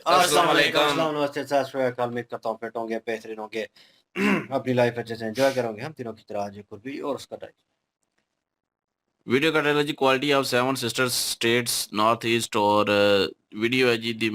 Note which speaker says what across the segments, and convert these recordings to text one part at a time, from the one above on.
Speaker 1: अस्सलाम वालेकुम।
Speaker 2: अस्सलाम नमस्ते सत श्री अकाल। उम्मीद करता हूँ फिट होंगे, बेहतरीन होंगे, अपनी लाइफ अच्छे से एंजॉय करोगे। हम तीनों की तरह आज एक और भी और उसका टाइम।
Speaker 1: वीडियो का टाइटल है जी quality of seven sisters states north east और वीडियो है जी दी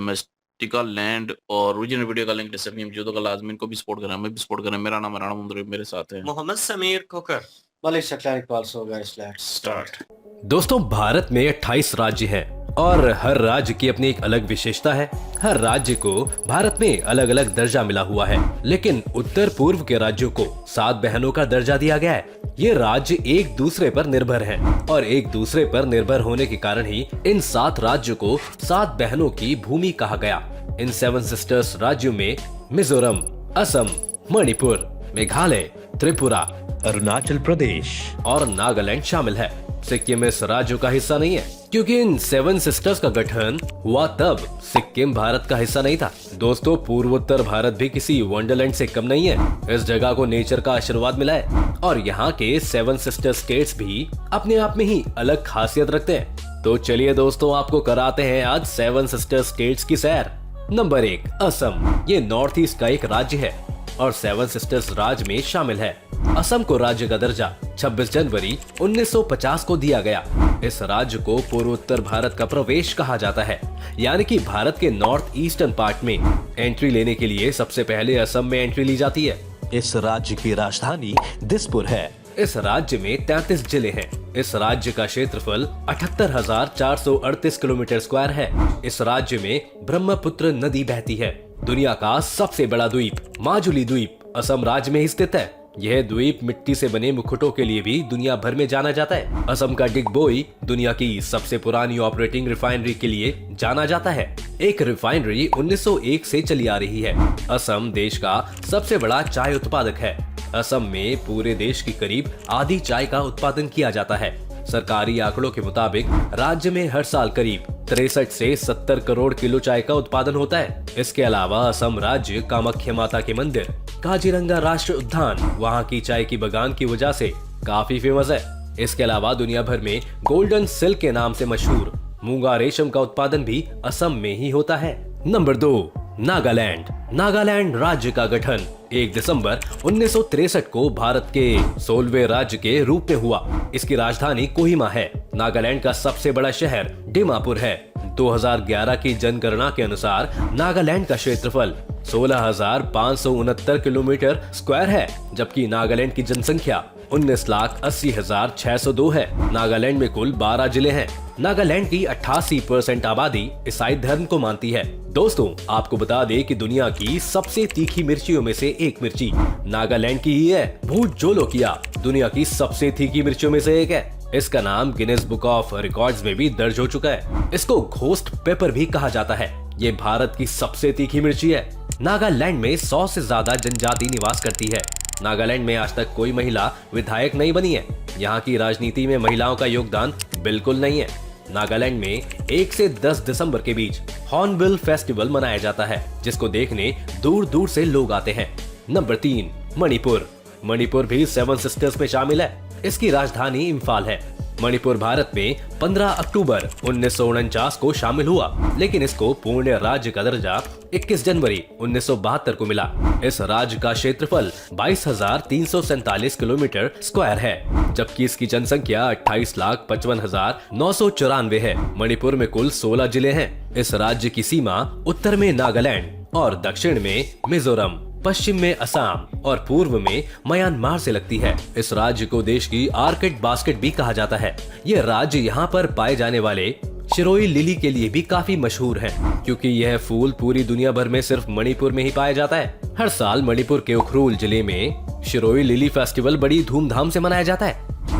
Speaker 1: मिस्टिकल लैंड और ओरिजिनल वीडियो का लिंक डिस्क्रिप्शन में मौजूद होगा। लाजमी इनको भी सपोर्ट करें, हमें भी सपोर्ट करें। मेरा नाम राणा मुंदरी, मेरे साथ है
Speaker 3: Mohammad Sameer Khokhar.
Speaker 2: Malik Shaklani call so guys let's
Speaker 1: start.
Speaker 4: दोस्तों, भारत में 28 राज्य हैं और हर राज्य की अपनी एक अलग विशेषता है। हर राज्य को भारत में अलग अलग दर्जा मिला हुआ है, लेकिन उत्तर पूर्व के राज्यों को 7 बहनों का दर्जा दिया गया है। ये राज्य एक दूसरे पर निर्भर हैं और एक दूसरे पर निर्भर होने के कारण ही इन 7 राज्यों को 7 बहनों की भूमि कहा गया। इन 7 सिस्टर्स राज्यों में मिजोरम, असम, मणिपुर, मेघालय, त्रिपुरा, अरुणाचल प्रदेश और नागालैंड शामिल है। सिक्किम इस राज्य का हिस्सा नहीं है, क्योंकि इन 7 सिस्टर्स का गठन हुआ तब सिक्किम भारत का हिस्सा नहीं था। दोस्तों, पूर्वोत्तर भारत भी किसी वंडरलैंड से कम नहीं है। इस जगह को नेचर का आशीर्वाद मिला है और यहाँ के 7 सिस्टर स्टेट्स भी अपने आप में ही अलग खासियत रखते हैं। तो चलिए दोस्तों, आपको कराते हैं आज 7 सिस्टर स्टेट्स की सैर। नंबर 1, असम। ये नॉर्थ ईस्ट का एक राज्य है और 7 सिस्टर्स राज्य में शामिल है। असम को राज्य का दर्जा 26 जनवरी 1950 को दिया गया। इस राज्य को पूर्वोत्तर भारत का प्रवेश कहा जाता है, यानी कि भारत के नॉर्थ ईस्टर्न पार्ट में एंट्री लेने के लिए सबसे पहले असम में एंट्री ली जाती है।
Speaker 5: इस राज्य की राजधानी दिसपुर है।
Speaker 4: इस राज्य में 33 जिले हैं। इस राज्य का क्षेत्रफल 78,438 किलोमीटर स्क्वायर है। इस राज्य में ब्रह्मपुत्र नदी बहती है। दुनिया का सबसे बड़ा द्वीप माजुली द्वीप असम राज्य में ही स्थित है। यह द्वीप मिट्टी से बने मुकुटों के लिए भी दुनिया भर में जाना जाता है। असम का डिगबोई दुनिया की सबसे पुरानी ऑपरेटिंग रिफाइनरी के लिए जाना जाता है। एक रिफाइनरी 1901 से चली आ रही है। असम देश का सबसे बड़ा चाय उत्पादक है। असम में पूरे देश की करीब आधी चाय का उत्पादन किया जाता है। सरकारी आंकड़ों के मुताबिक राज्य में हर साल करीब 63 से 70 करोड़ किलो चाय का उत्पादन होता है। इसके अलावा असम राज्य कामाख्या माता के मंदिर, काजीरंगा राष्ट्रीय उद्यान वहाँ की चाय की बगान की वजह से काफी फेमस है। इसके अलावा दुनिया भर में गोल्डन सिल्क के नाम से मशहूर मूंगा रेशम का उत्पादन भी असम में ही होता है। नंबर 2, नागालैंड। नागालैंड राज्य का गठन 1 दिसंबर 1963 को भारत के 16वें राज्य के रूप में हुआ। इसकी राजधानी कोहिमा है। नागालैंड का सबसे बड़ा शहर डिमापुर है। 2011 की जनगणना के अनुसार नागालैंड का क्षेत्रफल 16,569 किलोमीटर स्क्वायर है, जबकि नागालैंड की जनसंख्या 19,80,602 है। नागालैंड में कुल 12 जिले हैं। नागालैंड की 88% आबादी ईसाई धर्म को मानती है। दोस्तों, आपको बता दें कि दुनिया की सबसे तीखी मिर्चियों में से एक मिर्ची नागालैंड की ही है। भूत जोलोकिया दुनिया की सबसे तीखी मिर्चियों में से एक है। इसका नाम गिनेस बुक ऑफ रिकॉर्ड्स में भी दर्ज हो चुका है। इसको घोस्ट पेपर भी कहा जाता है। ये भारत की सबसे तीखी मिर्ची है। नागालैंड में 100 से ज्यादा जनजाति निवास करती है। नागालैंड में आज तक कोई महिला विधायक नहीं बनी है। यहाँ की राजनीति में महिलाओं का योगदान बिल्कुल नहीं है। नागालैंड में 1 से 10 दिसंबर के बीच हॉर्नबिल फेस्टिवल मनाया जाता है, जिसको देखने दूर दूर से लोग आते हैं। नंबर 3, मणिपुर। मणिपुर भी 7 सिस्टर्स में शामिल है। इसकी राजधानी इम्फाल है। मणिपुर भारत में 15 अक्टूबर 1949 को शामिल हुआ, लेकिन इसको पूर्ण राज्य का दर्जा 21 जनवरी 1972 को मिला। इस राज्य का क्षेत्रफल 22,347 किलोमीटर स्क्वायर है, जबकि इसकी जनसंख्या 28,55,994 है। मणिपुर में कुल 16 जिले हैं। इस राज्य की सीमा उत्तर में नागालैंड और दक्षिण में मिजोरम, पश्चिम में असम और पूर्व में म्यांमार से लगती है। इस राज्य को देश की आर्किड बास्केट भी कहा जाता है। यह राज्य यहाँ पर पाए जाने वाले शिरोई लिली के लिए भी काफी मशहूर है, क्योंकि यह फूल पूरी दुनिया भर में सिर्फ मणिपुर में ही पाया जाता है। हर साल मणिपुर के उखरूल जिले में शिरोई लिली फेस्टिवल बड़ी धूमधाम से मनाया जाता है।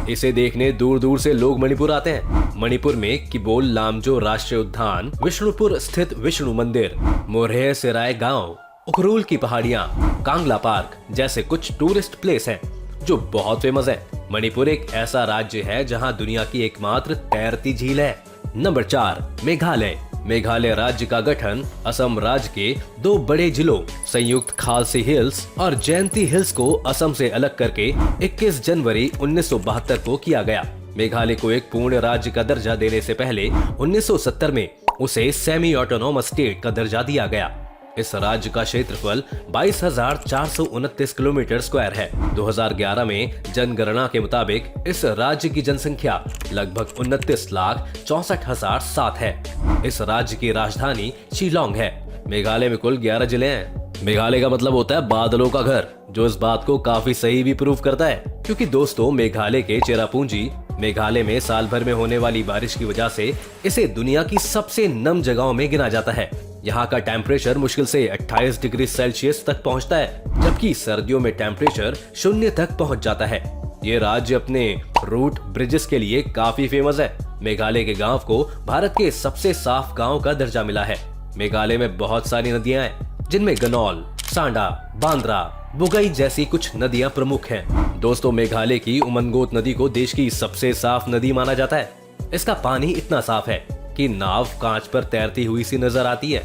Speaker 4: इसे देखने दूर दूर से लोग मणिपुर आते हैं। मणिपुर में किबोल लामजो राष्ट्रीय उद्यान, विष्णुपुर स्थित विष्णु मंदिर, मोरहे सेराय गाँव, उखरूल की पहाड़ियाँ, कांगला पार्क जैसे कुछ टूरिस्ट प्लेस हैं जो बहुत फेमस है। मणिपुर एक ऐसा राज्य है जहां दुनिया की एकमात्र तैरती झील है। नंबर 4, मेघालय। मेघालय राज्य का गठन असम राज्य के 2 बड़े जिलों संयुक्त खालसी हिल्स और जयंती हिल्स को असम से अलग करके 21 जनवरी 1972 को किया गया। मेघालय को एक पूर्ण राज्य का दर्जा देने से पहले 1970 में उसे सेमी ऑटोनोमस स्टेट का दर्जा दिया गया। इस राज्य का क्षेत्रफल 22,429 किलोमीटर स्क्वायर है। 2011 में जनगणना के मुताबिक इस राज्य की जनसंख्या लगभग 29,64,007 है। इस राज्य की राजधानी शिलोंग है। मेघालय में कुल 11 जिले हैं। मेघालय का मतलब होता है बादलों का घर, जो इस बात को काफी सही भी प्रूव करता है, क्योंकि दोस्तों मेघालय के चेरापूंजी मेघालय में साल भर में होने वाली बारिश की वजह से इसे दुनिया की सबसे नम जगहों में गिना जाता है। यहाँ का टेम्परेचर मुश्किल से 28 डिग्री सेल्सियस तक पहुँचता है, जबकि सर्दियों में टेम्परेचर 0 तक पहुँच जाता है। ये राज्य अपने रूट ब्रिजेस के लिए काफी फेमस है। मेघालय के गांव को भारत के सबसे साफ गांव का दर्जा मिला है। मेघालय में बहुत सारी नदियां हैं, जिनमें गनौल, सांडा, बांद्रा, बुगई जैसी कुछ नदियां प्रमुख हैं। दोस्तों मेघालय की उमनगोट नदी को देश की सबसे साफ नदी माना जाता है। इसका पानी इतना साफ है कि नाव कांच पर तैरती हुई सी नजर आती है।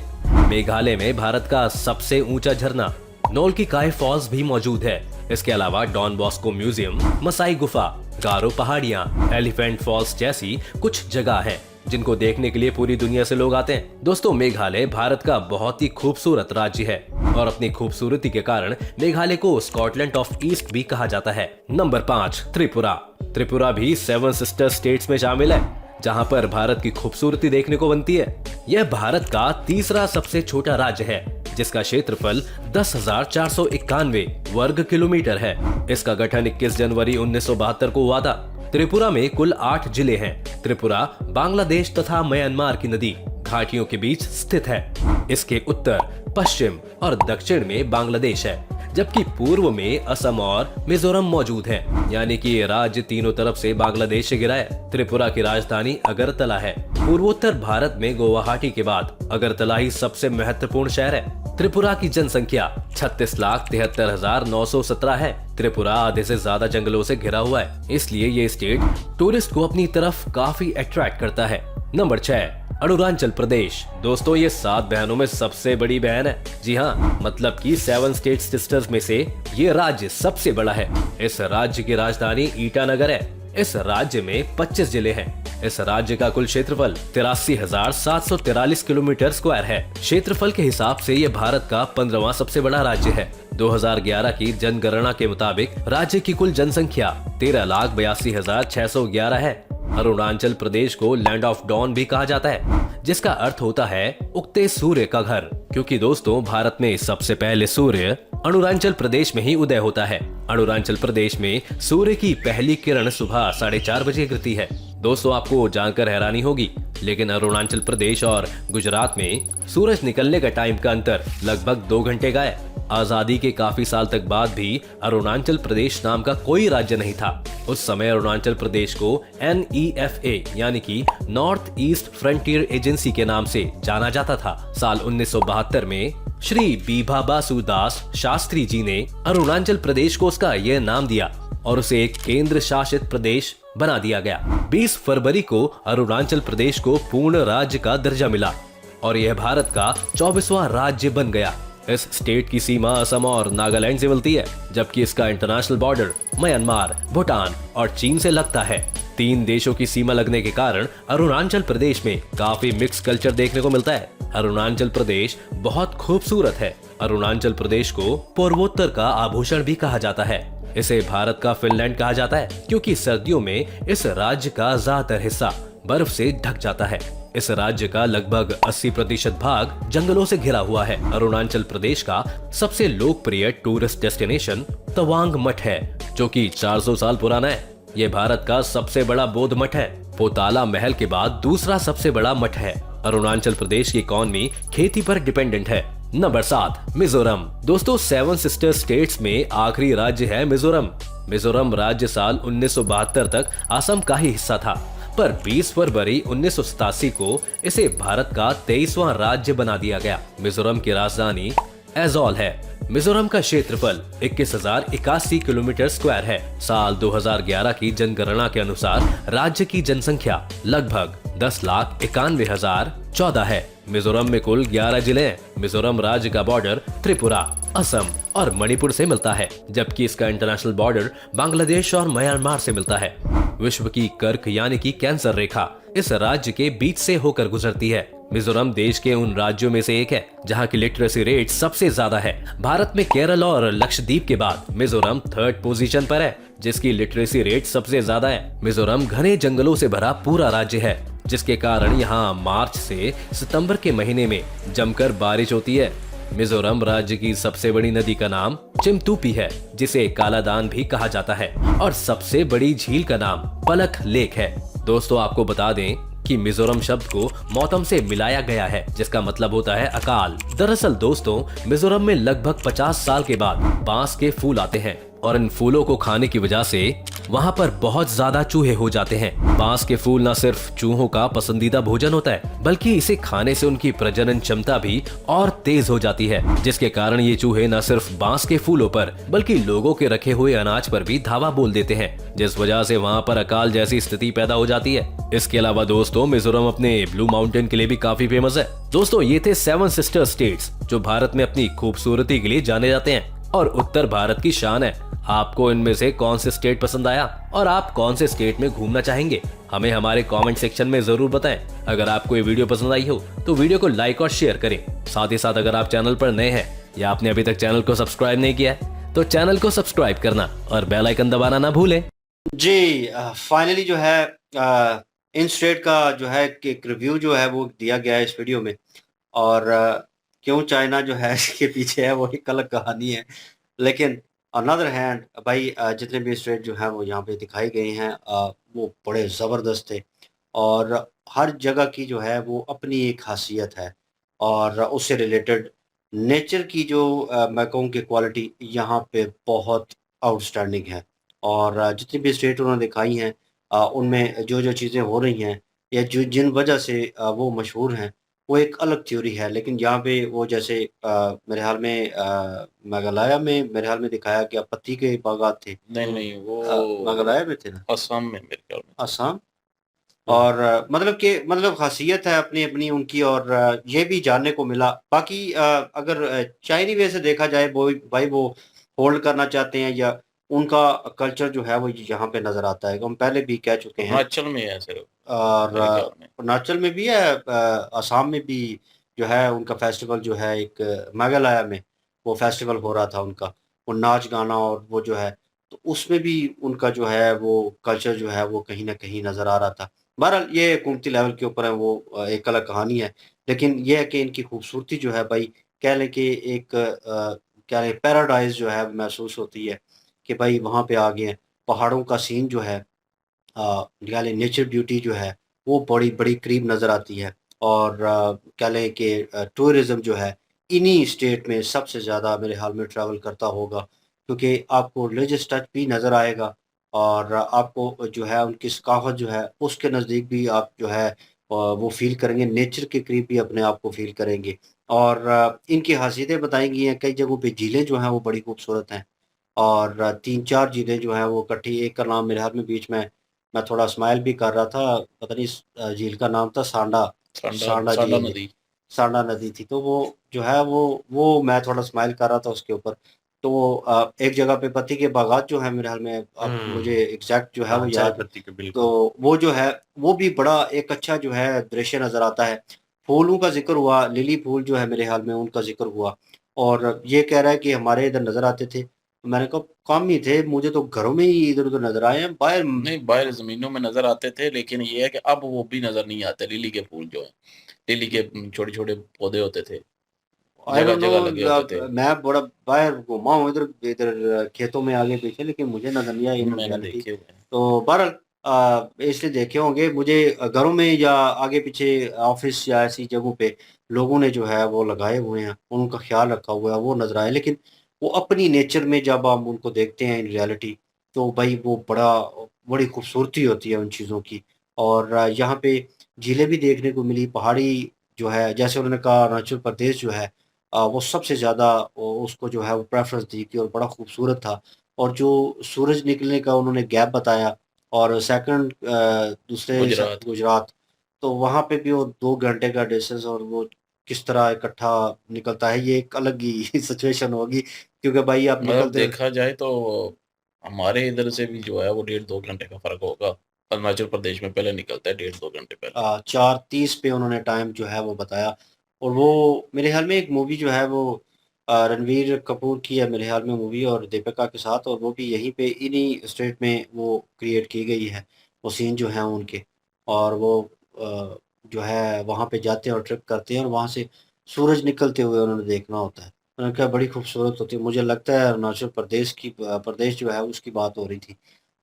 Speaker 4: मेघालय में भारत का सबसे ऊंचा झरना नोल की काय फॉल्स भी मौजूद है। इसके अलावा डॉन बॉस्को म्यूजियम, मसाई गुफा, गारो पहाड़ियां, एलिफेंट फॉल्स जैसी कुछ जगह हैं, जिनको देखने के लिए पूरी दुनिया से लोग आते हैं। दोस्तों मेघालय भारत का बहुत ही खूबसूरत राज्य है और अपनी खूबसूरती के कारण मेघालय को स्कॉटलैंड ऑफ ईस्ट भी कहा जाता है। नंबर 5, त्रिपुरा। त्रिपुरा भी 7 सिस्टर स्टेट्स में शामिल है, जहां पर भारत की खूबसूरती देखने को बनती है। यह भारत का तीसरा सबसे छोटा राज्य है, जिसका क्षेत्रफल 10,491 वर्ग किलोमीटर है। इसका गठन 21 जनवरी 1972 को हुआ था। त्रिपुरा में कुल 8 जिले हैं। त्रिपुरा बांग्लादेश तथा म्यांमार की नदी घाटियों के बीच स्थित है। इसके उत्तर, पश्चिम और दक्षिण में बांग्लादेश है, जबकि पूर्व में असम और मिजोरम मौजूद हैं। यानी कि ये राज्य तीनों तरफ से बांग्लादेश से घिरा है। त्रिपुरा की राजधानी अगरतला है। पूर्वोत्तर भारत में गुवाहाटी के बाद अगरतला ही सबसे महत्वपूर्ण शहर है। त्रिपुरा की जनसंख्या 36,73,917 है। त्रिपुरा आधे से ज्यादा जंगलों से घिरा हुआ है, इसलिए ये स्टेट टूरिस्ट को अपनी तरफ काफी अट्रैक्ट करता है। नंबर 6, अरुणाचल प्रदेश। दोस्तों ये 7 बहनों में सबसे बड़ी बहन है। जी हाँ, मतलब कि 7 स्टेट सिस्टर्स में से ये राज्य सबसे बड़ा है। इस राज्य की राजधानी ईटानगर है। इस राज्य में 25 जिले हैं। इस राज्य का कुल क्षेत्रफल 83,743 किलोमीटर स्क्वायर है। क्षेत्रफल के हिसाब से ये भारत का 15वां सबसे बड़ा राज्य है। 2011 की जनगणना के मुताबिक राज्य की कुल जनसंख्या 13,82,611 है। अरुणाचल प्रदेश को लैंड ऑफ डॉन भी कहा जाता है, जिसका अर्थ होता है उगते सूर्य का घर, क्योंकि दोस्तों भारत में सबसे पहले सूर्य अरुणाचल प्रदेश में ही उदय होता है। अरुणाचल प्रदेश में सूर्य की पहली किरण सुबह 4:30 बजे गिरती है। दोस्तों आपको जानकर हैरानी होगी, लेकिन अरुणाचल प्रदेश और गुजरात में सूरज निकलने का टाइम का अंतर लगभग 2 घंटे का है। आजादी के काफी साल तक बाद भी अरुणाचल प्रदेश नाम का कोई राज्य नहीं था। उस समय अरुणाचल प्रदेश को NEFA यानी कि नॉर्थ ईस्ट फ्रंटियर एजेंसी के नाम से जाना जाता था। साल 1972 में श्री बीभा बासु दास शास्त्री जी ने अरुणाचल प्रदेश को उसका यह नाम दिया और उसे एक केंद्र शासित प्रदेश बना दिया गया। 20 फरवरी को अरुणाचल प्रदेश को पूर्ण राज्य का दर्जा मिला और यह भारत का 24वां राज्य बन गया। इस स्टेट की सीमा असम और नागालैंड से मिलती है, जबकि इसका इंटरनेशनल बॉर्डर म्यांमार, भूटान और चीन से लगता है। 3 देशों की सीमा लगने के कारण अरुणाचल प्रदेश में काफी मिक्स कल्चर देखने को मिलता है। अरुणाचल प्रदेश बहुत खूबसूरत है। अरुणाचल प्रदेश को पूर्वोत्तर का आभूषण भी कहा जाता है। इसे भारत का फिनलैंड कहा जाता है, क्योंकि सर्दियों में इस राज्य का ज्यादातर हिस्सा बर्फ से ढक जाता है। इस राज्य का लगभग 80% भाग जंगलों से घिरा हुआ है। अरुणाचल प्रदेश का सबसे लोकप्रिय टूरिस्ट डेस्टिनेशन तवांग मठ है, जो कि 400 साल पुराना है। ये भारत का सबसे बड़ा बौद्ध मठ है। पोताला महल के बाद दूसरा सबसे बड़ा मठ है। अरुणाचल प्रदेश की इकॉनमी खेती पर डिपेंडेंट है। नंबर 7, मिजोरम। दोस्तों 7 सिस्टर स्टेट्स में आखिरी राज्य है मिजोरम। मिजोरम राज्य साल 1972 तक असम का ही हिस्सा था, पर 20 फरवरी 1987 को इसे भारत का 23वां राज्य बना दिया गया। मिजोरम की राजधानी एजोल है। मिजोरम का क्षेत्रफल 21,081 किलोमीटर स्क्वायर है। साल 2011 की जनगणना के अनुसार राज्य की जनसंख्या लगभग 10,91,014 है। मिजोरम में कुल 11 जिले हैं। मिजोरम राज्य का बॉर्डर त्रिपुरा, असम और मणिपुर से मिलता है, जबकि इसका इंटरनेशनल बॉर्डर बांग्लादेश और म्यांमार से मिलता है। विश्व की कर्क यानी कि कैंसर रेखा इस राज्य के बीच से होकर गुजरती है। मिजोरम देश के उन राज्यों में से एक है जहां की लिटरेसी रेट सबसे ज्यादा है। भारत में केरल और लक्षद्वीप के बाद मिजोरम थर्ड पोजीशन पर है, जिसकी लिटरेसी रेट सबसे ज्यादा है। मिजोरम घने जंगलों से भरा पूरा राज्य है, जिसके कारण यहाँ मार्च से सितंबर के महीने में जमकर बारिश होती है। मिजोरम राज्य की सबसे बड़ी नदी का नाम चिमतूपी है, जिसे कालादान भी कहा जाता है, और सबसे बड़ी झील का नाम पलक लेक है। दोस्तों, आपको बता दें कि मिजोरम शब्द को मौतम से मिलाया गया है, जिसका मतलब होता है अकाल। दरअसल दोस्तों, मिजोरम में लगभग 50 साल के बाद बांस के फूल आते हैं, और इन फूलों को खाने की वजह से वहाँ पर बहुत ज्यादा चूहे हो जाते हैं। बांस के फूल न सिर्फ चूहों का पसंदीदा भोजन होता है, बल्कि इसे खाने से उनकी प्रजनन क्षमता भी और तेज हो जाती है, जिसके कारण ये चूहे न सिर्फ बांस के फूलों पर बल्कि लोगों के रखे हुए अनाज पर भी धावा बोल देते हैं, जिस वजह से वहाँ पर अकाल जैसी स्थिति पैदा हो जाती है। इसके अलावा दोस्तों, मिजोरम अपने ब्लू माउंटेन के लिए भी काफी फेमस है। दोस्तों, ये थे 7 सिस्टर स्टेट्स जो भारत में अपनी खूबसूरती के लिए जाने जाते हैं और उत्तर भारत की शान है। आपको इनमें से कौन से स्टेट पसंद आया और आप कौन से स्टेट में घूमना चाहेंगे, हमें हमारे कमेंट सेक्शन में जरूर बताएं। अगर आपको ये वीडियो पसंद आई हो तो वीडियो को लाइक और शेयर करें। साथ ही साथ अगर आप चैनल पर नए हैं या आपने अभी तक चैनल को सब्सक्राइब नहीं किया है तो चैनल को सब्सक्राइब करना और बेल आइकन दबाना ना भूलें।
Speaker 2: जी, फाइनली जो है इन स्टेट का जो है कि एक रिव्यू जो है वो दिया गया है इस वीडियो में। और क्यों चाइना जो है इसके पीछे है वो एक अलग कहानी है, लेकिन अनदर हैंड भाई जितने भी स्टेट जो हैं वो यहाँ पे दिखाई गए हैं वो बड़े ज़बरदस्त थे, और हर जगह की जो है वो अपनी एक खासियत है, और उससे रिलेटेड नेचर की जो मैं कहूँ कि क्वालिटी यहाँ पे बहुत आउटस्टैंडिंग है। और जितनी भी स्टेट उन्होंने दिखाई हैं उनमें जो जो चीज़ें हो रही हैं या जो जिन वजह से वो मशहूर हैं वो एक अलग थ्योरी है। लेकिन यहाँ पे वो जैसे मेरे ख्याल में मेघालय में मेरे ख्याल में दिखाया गया पत्ती के बागात थे।
Speaker 1: नहीं नहीं, वो
Speaker 2: मेघालय में थे ना,
Speaker 1: असम में मेरे ख्याल में।
Speaker 2: असम। और मतलब कि मतलब खासियत है अपनी अपनी उनकी, और ये भी जानने को मिला। बाकी अगर चाइनी वे से देखा जाए वो भाई वो होल्ड करना चाहते हैं या उनका कल्चर जो है वो यहाँ पे नजर आता है। हम पहले भी कह चुके हैं,
Speaker 1: हिमाचल में है सिर्फ
Speaker 2: और
Speaker 1: मेरे ख्याल में।
Speaker 2: अरुणाचल में भी है, असम में भी जो है उनका फेस्टिवल जो है एक मेघालय में वो फेस्टिवल हो रहा था उनका, वो नाच गाना और वो जो है, तो उसमें भी उनका जो है वो कल्चर जो है वो कहीं ना कहीं नज़र आ रहा था। बहरहाल ये हुकूमती लेवल के ऊपर है, वो एक अलग कहानी है। लेकिन ये है कि इनकी खूबसूरती जो है भाई कह लें कि एक क्या लें पैराडाइज जो है महसूस होती है कि भाई वहाँ पे आ गए हैं। पहाड़ों का सीन जो है निकाले, नेचर ब्यूटी जो है वो बड़ी बड़ी करीब नज़र आती है। और कह लें कि टूरिज़्म जो है इन्हीं स्टेट में सबसे ज़्यादा मेरे हाल में ट्रैवल करता होगा, क्योंकि आपको रिलीजियस टच भी नज़र आएगा, और आपको जो है उनकी सकाफत जो है उसके नज़दीक भी आप जो है वो फ़ील करेंगे, नेचर के करीब भी अपने आप को फ़ील करेंगे। और इनकी खासियतें बताई गई हैं, कई जगहों पे झीलें जो हैं वो बड़ी खूबसूरत हैं, और 3-4 झीलें जो हैं वो इकट्ठी, एक का नाम मेरे हाथ में बीच में मैं थोड़ा स्माइल भी कर रहा था, पता नहीं झील का नाम था सांडा,
Speaker 1: सांडा
Speaker 2: सांडा
Speaker 1: सांडा
Speaker 2: झील,
Speaker 1: नदी।
Speaker 2: सांडा नदी थी। तो वो जो है वो मैं थोड़ा स्माइल कर रहा था उसके ऊपर। तो वो एक जगह पे पत्ती के बागात जो है मेरे ख्याल में, अब मुझे एग्जैक्ट जो है वो
Speaker 1: चाय
Speaker 2: याद,
Speaker 1: पत्ती के, बिल्कुल।
Speaker 2: तो वो जो है वो भी बड़ा एक अच्छा जो है दृश्य नज़र आता है। फूलों का ज़िक्र हुआ, लिली फूल जो है मेरे ख्याल में उनका ज़िक्र हुआ, और ये कह रहा है कि हमारे इधर नज़र आते थे। तो मैंने कहा कम ही थे, मुझे तो घरों में ही इधर-उधर नज़र आए हैं, बाहर
Speaker 1: नहीं, बाहर ज़मीनों में नज़र आते थे, लेकिन ये है कि अब वो भी नज़र नहीं आते। लिली के फूल जो हैं, लिली के छोटे-छोटे पौधे होते थे,
Speaker 2: आई डोंट
Speaker 1: जगह-जगह लगे होते थे।
Speaker 2: नो, मैं बड़ा बाहर घूमा हूँ इधर इधर खेतों में आगे पीछे, लेकिन मुझे नज़र नहीं आई इन
Speaker 1: मैंने
Speaker 2: रियलिटी।
Speaker 1: देखे हुए हैं।
Speaker 2: तो बहरहाल इसलिए देखे होंगे मुझे घरों में या आगे पीछे ऑफिस या ऐसी जगहों पे लोगों ने जो है वो लगाए हुए हैं, उनका ख्याल रखा हुआ है, वो नज़र आए। लेकिन वो अपनी नेचर में जब हम उनको देखते हैं इन रियलिटी, तो भाई वो बड़ी खूबसूरती होती है उन चीज़ों की। और यहाँ पे झीलें भी देखने को मिली, पहाड़ी जो है जैसे उन्होंने कहा अरुणाचल प्रदेश जो है वो सबसे ज़्यादा उसको जो है वो प्रेफ़रेंस दी कि और बड़ा खूबसूरत था। और जो सूरज निकलने का उन्होंने गैप बताया, और सेकंड दूसरे स
Speaker 1: गुजरात।
Speaker 2: गुजरात, तो वहाँ पे भी वो 2 घंटे का डिस्टेंस, और वो किस तरह इकट्ठा निकलता है, ये एक अलग ही सिचुएशन होगी, क्योंकि भाई आप
Speaker 1: मतलब
Speaker 2: निकलते
Speaker 1: देखा जाए तो हमारे इधर से भी जो है वो 1.5-2 घंटे का फ़र्क होगा। अरुणाचल प्रदेश में पहले निकलता है 1.5-2 घंटे पहले।
Speaker 2: 4:30 पे उन्होंने टाइम जो है वो बताया। और वो मेरे ख्याल में एक मूवी जो है वो रणवीर कपूर की है मेरे ख्याल में मूवी, और दीपिका के साथ, और वो भी यहीं पे इन्हीं स्टेट में वो क्रिएट की गई है, वो सीन जो हैं उनके। और वो जो है वहाँ पे जाते हैं और ट्रिप करते हैं, और वहाँ से सूरज निकलते हुए उन्होंने देखना होता है। उन्होंने कहा बड़ी खूबसूरत होती है, मुझे लगता है अरुणाचल प्रदेश की प्रदेश जो है उसकी बात हो रही थी।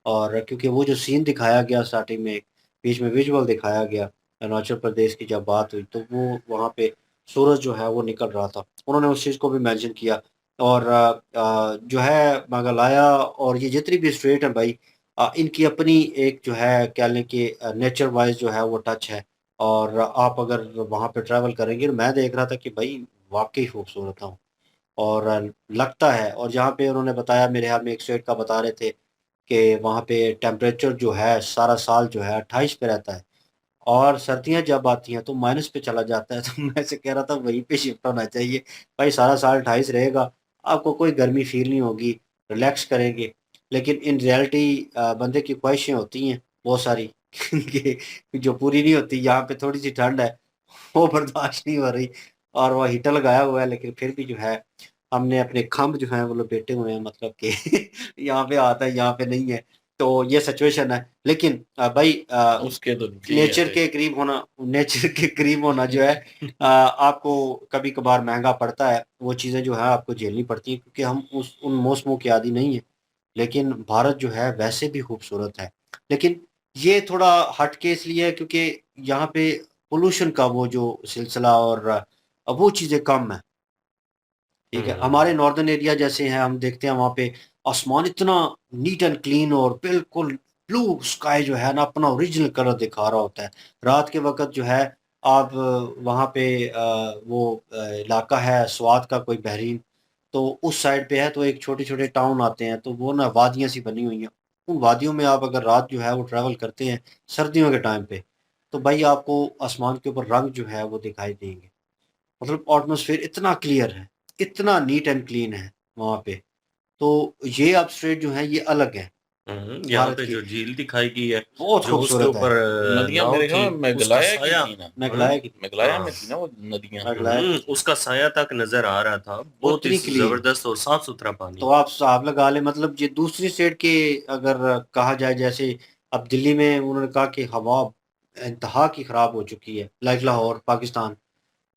Speaker 2: और क्योंकि वो जो सीन दिखाया गया स्टार्टिंग में, बीच में विजुअल दिखाया गया, अरुणाचल प्रदेश की जब बात हुई तो वो वहाँ पे सूरज जो है वो निकल रहा था, उन्होंने उस चीज़ को भी मेंशन किया। और जो है मेघालय और ये जितनी भी स्टेट हैं भाई, इनकी अपनी एक जो है कह लें कि नेचर वाइज जो है वो टच है। और आप अगर वहाँ पे ट्रैवल करेंगे, तो मैं देख रहा था कि भाई वाकई खूबसूरत था। और लगता है, और जहाँ पे उन्होंने बताया मेरे ख्याल में एक स्टेट का बता रहे थे कि वहाँ पे टेम्परेचर जो है सारा साल जो है 28 पे रहता है, और सर्दियाँ जब आती हैं तो माइनस पे चला जाता है। तो मैं ऐसे कह रहा था वहीं पे शिफ्ट होना चाहिए। भाई सारा साल 28 रहेगा, आपको कोई गर्मी फ़ील नहीं होगी, रिलैक्स करेंगे। लेकिन इन रियलिटी बंदे की ख्वाहिशें होती हैं बहुत सारी कि जो पूरी नहीं होती। यहाँ पे थोड़ी-सी ठंड है, वो बर्दाश्त नहीं हो रही, और वो हीटर लगाया हुआ है, लेकिन फिर भी जो है हमने अपने खंभ जो हैं वो लपेटे हुए हैं, मतलब कि यहाँ पे आता है, यहाँ पे नहीं है। तो ये सिचुएशन है। लेकिन भाई
Speaker 1: उसके तो यही है
Speaker 2: नेचर
Speaker 1: थे।
Speaker 2: के करीब होना, नेचर के करीब होना जो है आपको कभी-कभार महँगा पड़ता है। वो चीज़ें जो है आपको झेलनी पड़ती हैं, क्योंकि हम उस उन मौसमों के आदी नहीं हैं। लेकिन भारत जो है वैसे भी खूबसूरत है। लेकिन ये थोड़ा हट के इसलिए है क्योंकि यहाँ पे पॉल्यूशन का वो जो सिलसिला, और वो चीज़ें कम है। ठीक है, हमारे नॉर्दर्न एरिया जैसे हैं, हम देखते हैं वहाँ पे आसमान इतना नीट एंड क्लीन और बिल्कुल ब्लू स्काई जो है ना अपना ओरिजिनल कलर दिखा रहा होता है। रात के वक़्त जो है आप वहाँ पे वो इलाका है स्वात का कोई बहरीन, तो उस साइड पे है, तो एक छोटे-छोटे टाउन आते हैं, तो वो ना वादियाँ सी बनी हुई हैं। उन वादियों में आप अगर रात जो है वो ट्रैवल करते हैं सर्दियों के टाइम पे, तो भाई आपको आसमान के ऊपर रंग जो है वो दिखाई देंगे। मतलब एटमॉस्फेयर इतना क्लियर है, इतना नीट एंड क्लीन है वहाँ पे। तो ये अब स्टेट जो है ये अलग है
Speaker 3: यहाँ
Speaker 2: भारत
Speaker 3: पे
Speaker 2: की,
Speaker 3: जो झील दिखाई गई है,
Speaker 2: बहुत
Speaker 3: जो उसके
Speaker 2: खूबसूरत है।
Speaker 3: ऊपर
Speaker 1: नदियां
Speaker 3: नाव
Speaker 1: मेरे ख्याल
Speaker 3: थी,
Speaker 1: में
Speaker 3: उसका
Speaker 1: मेघालय की
Speaker 3: साया।
Speaker 1: थी ना।
Speaker 2: मेघालय की,
Speaker 1: मेघालय
Speaker 3: हाँ।
Speaker 1: में थी ना वो नदियां।
Speaker 2: मेघालय की थी।
Speaker 3: उसका साया तक नजर आ रहा था,
Speaker 2: वो
Speaker 3: बहुत ही
Speaker 2: इतनी क्लीन,
Speaker 3: जबरदस्त और साफ सुथरा
Speaker 2: तो
Speaker 3: पानी।
Speaker 2: आप हिसाब लगा लें, मतलब ये दूसरी स्टेट के अगर कहा जाए, जैसे अब दिल्ली में उन्होंने कहा कि हवा इंतहा की खराब हो चुकी है, लाइक लाहौर पाकिस्तान।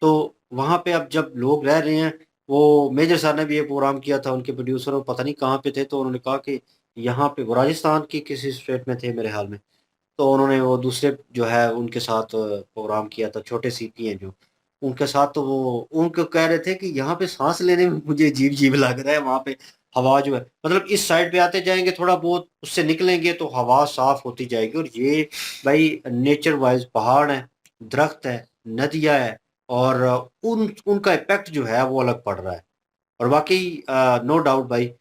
Speaker 2: तो वहाँ पे अब जब लोग रह रहे हैं, वो मेजर सर ने भी ये प्रोग्राम किया था, उनके प्रोड्यूसर वो पता नहीं कहाँ पे थे, तो उन्होंने कहा कि यहाँ पे वो राजस्थान की किसी स्टेट में थे मेरे ख्याल में। तो उन्होंने वो दूसरे जो है उनके साथ प्रोग्राम किया था, छोटे सीपी हैं जो, उनके साथ, तो वो उनको कह रहे थे कि यहाँ पे साँस लेने में मुझे अजीब-अजीब लग रहा है, वहाँ पे हवा जो है, मतलब इस साइड पे आते जाएँगे थोड़ा बहुत, उससे निकलेंगे तो हवा साफ़ होती जाएगी। और ये भाई नेचर वाइज़ पहाड़ हैं, दरख्त है, नदियाँ है, और उन उनका इफ़ेक्ट जो है वो अलग पड़ रहा है। और वाक़ई नो डाउट भाई,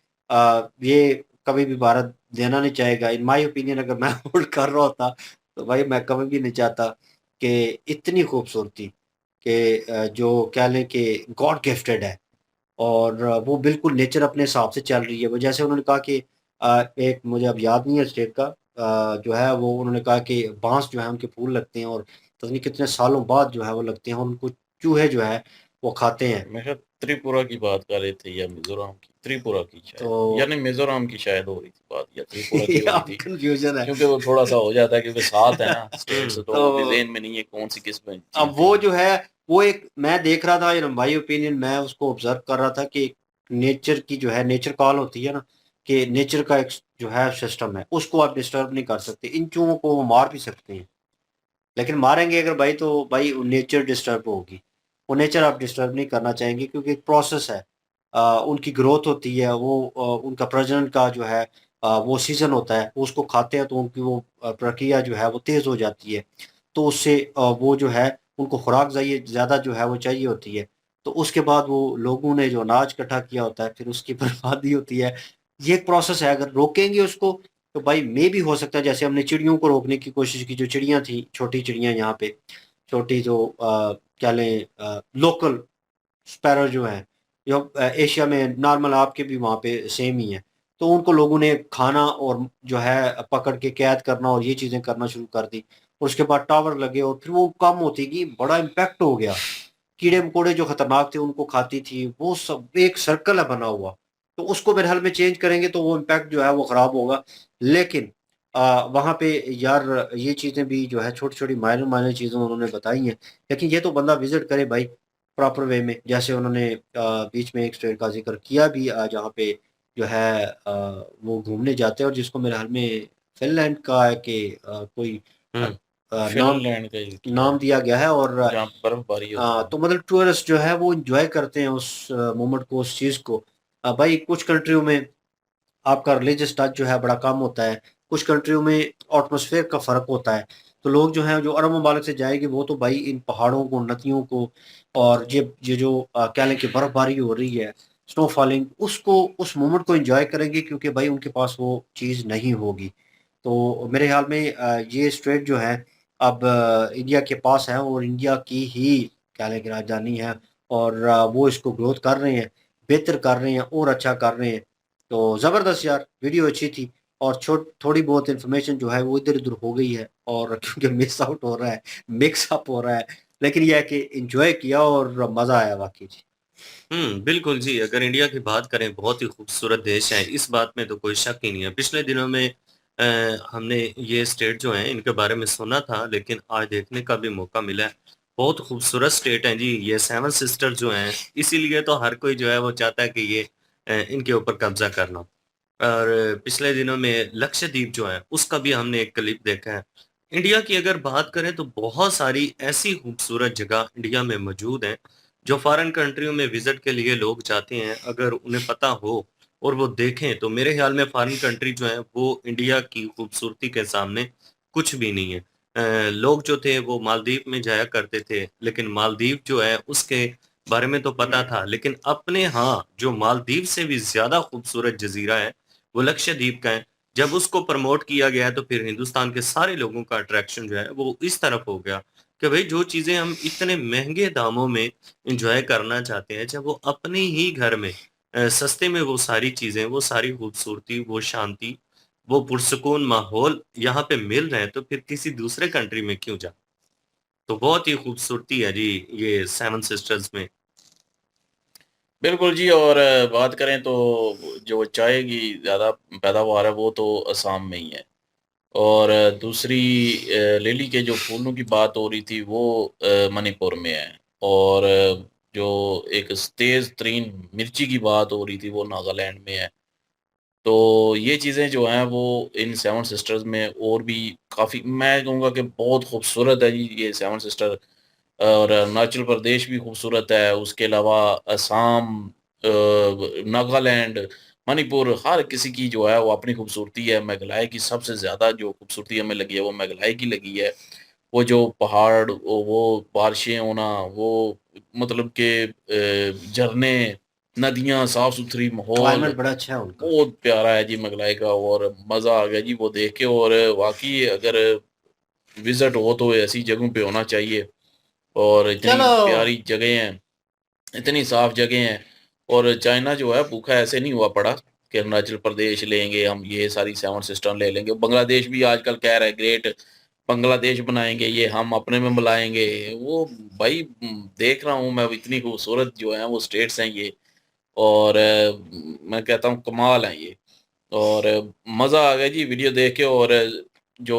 Speaker 2: ये कभी भी भारत देना नहीं चाहेगा। इन माय ओपिनियन अगर मैं होल्ड कर रहा होता, तो भाई मैं कभी भी नहीं चाहता कि इतनी खूबसूरती कि जो कह लें कि गॉड गिफ्टेड है, और वो बिल्कुल नेचर अपने हिसाब से चल रही है। वो जैसे उन्होंने कहा कि एक मुझे अब याद नहीं है स्टेट का, जो है वो उन्होंने कहा कि बाँस जो है उनके फूल लगते हैं, और पता नहीं कितने सालों बाद जो है वो लगते हैं, और उनको चूहे जो है वो खाते हैं।
Speaker 1: मैं शायद त्रिपुरा की बात कर रहे थे या मिजोरम की, त्रिपुरा की शायद,
Speaker 2: तो
Speaker 1: यानी मिजोरम की शायद हो रही थी बात, या त्रिपुरा की हो रही
Speaker 2: अब
Speaker 1: थी।
Speaker 2: कन्फ्यूज़न है।
Speaker 1: क्योंकि वो थोड़ा सा हो जाता है, क्योंकि साथ है ना स्टेट्स, तो
Speaker 2: तो
Speaker 1: अभी ज़हन में नहीं है कौन सी किस में
Speaker 2: अब
Speaker 1: चीज़
Speaker 2: वो
Speaker 1: थी।
Speaker 2: जो है, वो एक मैं देख रहा था, इन माय ओपिनियन मैं उसको ऑब्ज़र्व कर रहा था कि नेचर की जो है नेचर कॉल होती है ना, कि नेचर का एक जो है सिस्टम है, उसको आप डिस्टर्ब नहीं कर सकते। इन चूहों को वो मार भी सकते हैं, लेकिन मारेंगे अगर भाई, तो भाई नेचर डिस्टर्ब होगी। वो नेचर आप डिस्टर्ब नहीं करना चाहेंगे, क्योंकि एक प्रोसेस है। उनकी ग्रोथ होती है, वो उनका प्रजनन का जो है वो सीज़न होता है, वो उसको खाते हैं तो उनकी वो प्रक्रिया जो है वो तेज़ हो जाती है। तो उससे वो जो है उनको खुराक ज़ाइए ज़्यादा जो है वो चाहिए होती है। तो उसके बाद वो लोगों ने जो अनाज इकट्ठा किया होता है, फिर उसकी बर्बादी होती है। ये एक प्रोसेस है, अगर रोकेंगे उसको, तो भाई मे भी हो सकता है, जैसे हमने चिड़ियों को रोकने की कोशिश की, जो चिड़ियाँ थी, छोटी चिड़ियाँ यहाँ पे, छोटी जो क्या लें लोकल स्पैरो जो हैं, जो एशिया में नॉर्मल आपके भी वहाँ पे सेम ही है। तो उनको लोगों ने खाना और जो है पकड़ के कैद करना और ये चीज़ें करना शुरू कर दी। और उसके बाद टावर लगे और फिर वो कम होती गई, बड़ा इम्पैक्ट हो गया। कीड़े-मकोड़े जो खतरनाक थे उनको खाती थी, वो सब एक सर्कल है बना हुआ। तो उसको मेरे ख़्याल में चेंज करेंगे तो वो इम्पैक्ट जो है वो ख़राब होगा। लेकिन वहाँ पे यार ये चीज़ें भी जो है छोटी-छोटी माइनर-माइनर चीज़ें उन्होंने बताई हैं। लेकिन ये तो बंदा विज़िट करे भाई प्रॉपर वे में। जैसे उन्होंने बीच में एक स्टेट का ज़िक्र किया भी जहाँ पे जो है वो घूमने जाते हैं और जिसको मेरे ख़्याल में फ़िनलैंड का है कि कोई अ
Speaker 3: हुँ,
Speaker 2: नाम
Speaker 1: फिनलैंड का ही किया
Speaker 2: नाम
Speaker 1: है,
Speaker 2: दिया गया है और
Speaker 1: जहाँ बर्फबारी होती है।
Speaker 2: तो मतलब टूरिस्ट जो है वो एन्जॉय करते हैं उस मोमेंट को, उस चीज़ को। भाई कुछ कंट्रियों में आपका रिलीजियस टच जो है बड़ा कम होता है, कुछ कंट्रियों में एटमॉस्फेयर का फ़र्क होता है। तो लोग जो हैं जो अरब ममालिक से जाएँगे वो तो भाई इन पहाड़ों को, नदियों को और ये जो कह लें कि बर्फ़बारी हो रही है, स्नो फॉलिंग उसको उस मोमेंट को एन्जॉय करेंगे क्योंकि भाई उनके पास वो चीज़ नहीं होगी। तो मेरे ख़्याल में ये स्ट्रेट जो है अब इंडिया के पास है और इंडिया की ही कह लें कि राजधानी है और वो इसको ग्रोथ कर रहे हैं, बेहतर कर रहे हैं और अच्छा कर रहे हैं। तो ज़बरदस्त यार वीडियो अच्छी थी और थोड़ी बहुत इन्फॉर्मेशन जो है वो इधर-उधर हो गई है और क्योंकि मिस आउट हो रहा है, मिक्स अप हो रहा है। लेकिन ये है कि एन्जॉय किया और मज़ा आया वाक़ई जी।
Speaker 3: बिल्कुल जी, अगर इंडिया की बात करें बहुत ही खूबसूरत देश है, इस बात में तो कोई शक ही नहीं है। पिछले दिनों में हमने ये स्टेट जो हैं इनके बारे में सुना था लेकिन आज देखने का भी मौका मिला है। बहुत खूबसूरत स्टेट हैं जी, ये सेवन सिस्टर जो हैं, इसीलिए तो हर कोई जो है वो चाहता है कि ये इनके ऊपर कब्ज़ा करना। और पिछले दिनों में लक्षद्वीप जो है, उसका भी हमने एक क्लिप देखा है। इंडिया की अगर बात करें तो बहुत सारी ऐसी खूबसूरत जगह इंडिया में मौजूद हैं, जो फ़ॉरेन कंट्रियों में विज़िट के लिए लोग जाते हैं, अगर उन्हें पता हो और वो देखें, तो मेरे ख़्याल में फ़ॉरेन कंट्री जो है, वो इंडिया की खूबसूरती के सामने कुछ भी नहीं है। लोग जो थे वो मालदीव में जाया करते थे, लेकिन मालदीव जो है उसके बारे में तो पता था, लेकिन अपने यहाँ जो मालदीव से भी ज़्यादा खूबसूरत जज़ीरा है, वो लक्षद्वीप का है। जब उसको प्रमोट किया गया तो फिर हिंदुस्तान के सारे लोगों का अट्रैक्शन जो है वो इस तरफ हो गया कि भई जो चीज़ें हम इतने महँगे दामों में एन्जॉय करना चाहते हैं, जब वो अपने ही घर में सस्ते में वो सारी चीज़ें, वो सारी खूबसूरती, वो शांति, वो पुरसुकून माहौल यहाँ पे मिल रहे हैं, तो फिर किसी दूसरे कंट्री में क्यों जाएँ? तो बहुत ही खूबसूरती है जी, ये सेवन सिस्टर्स में।
Speaker 1: बिल्कुल जी और बात करें तो जो चाय की ज़्यादा पैदावार है वो तो असम में ही है। और दूसरी लिली के जो फूलों की बात हो रही थी वो मणिपुर में है। और जो एक तेज़ तरीन मिर्ची की बात हो रही थी वो नागालैंड में है। तो ये चीज़ें जो हैं वो इन सेवन सिस्टर्स में और भी काफ़ी मैं कहूँगा कि बहुत खूबसूरत है जी ये सेवन सिस्टर। और अरुणाचल प्रदेश भी खूबसूरत है, उसके अलावा असम, नागालैंड, मणिपुर हर किसी की जो है वो अपनी खूबसूरती है। मेघालय की सबसे ज़्यादा जो खूबसूरती हमें लगी है वो मेघालय की लगी है। वो जो पहाड़ वो बारिशें होना, वो मतलब कि झरने, नदियाँ, साफ-सुथरी माहौल
Speaker 2: क्लाइमेट बड़ा अच्छा है उनका।
Speaker 1: बहुत प्यारा है जी मेघालय का और मज़ा आ गया जी वो देख के और वाक़ई अगर विज़िट हो तो ऐसी जगहों पे होना चाहिए। और इतनी
Speaker 2: चलो
Speaker 1: प्यारी जगह हैं, इतनी साफ जगह हैं और चाइना जो है भूखा ऐसे नहीं हुआ पड़ा कि अरुणाचल प्रदेश लेंगे हम ये सारी सेवन सिस्टर ले लेंगे। बांग्लादेश भी आजकल कह रहा है ग्रेट बांग्लादेश बनाएँगे, ये हम अपने में मिलाएँगे। वो भाई देख रहा हूँ मैं इतनी खूबसूरत जो है वो स्टेट्स हैं ये और मैं कहता हूँ कमाल हैं ये। और मज़ा आ गया जी वीडियो देख के और जो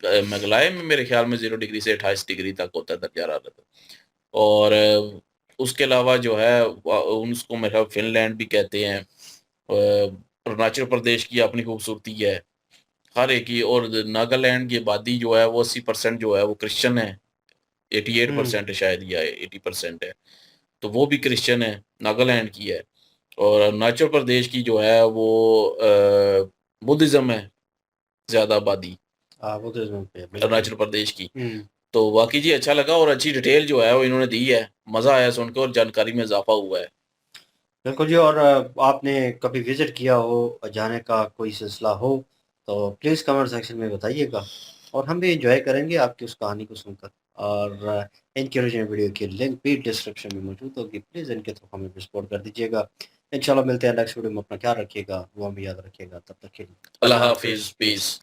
Speaker 1: मेघालय में मेरे ख्याल में 0 डिग्री से 28 डिग्री तक होता है दरजा हरारत। और उसके अलावा जो है उसको मेरे ख्याल फ़िनलैंड भी कहते हैं। अरुणाचल प्रदेश की अपनी खूबसूरती है, हर एक की और नागालैंड की आबादी जो है वो 80% जो है वो क्रिश्चियन है,
Speaker 2: हुँ।
Speaker 1: 88% शायद या 80% है, तो वो भी क्रिश्चियन है, नागालैंड की है। और अरुणाचल प्रदेश की जो है वो बुद्धिज़्म है ज़्यादा आबादी,
Speaker 2: वो तो ज़रूर पे है, बिल्कुल।
Speaker 1: अरुणाचल प्रदेश की।
Speaker 2: हुँ।
Speaker 1: तो वाक़ई जी अच्छा लगा और अच्छी डिटेल जो है वो इन्होंने दी है। मज़ा आया सुन के और जानकारी में इज़ाफ़ा हुआ है।
Speaker 2: बिल्कुल जी और आपने कभी विज़िट किया हो, जाने का कोई सिलसिला हो, तो प्लीज़ कमेंट सेक्शन में बताइएगा और हम भी एन्जॉय करेंगे आपकी उस कहानी को सुनकर। और इनके ओरिजिनल वीडियो की लिंक भी डिस्क्रिप्शन में मौजूद होगी, प्लीज़ इनके थ्रू हमें भी सपोर्ट कर दीजिएगा। इंशाल्लाह मिलते हैं नेक्स्ट वीडियो में। अपना ख्याल रखिएगा, वो हमें याद रखिएगा। तब तक के लिए
Speaker 1: अल्लाह हाफिज, पीस।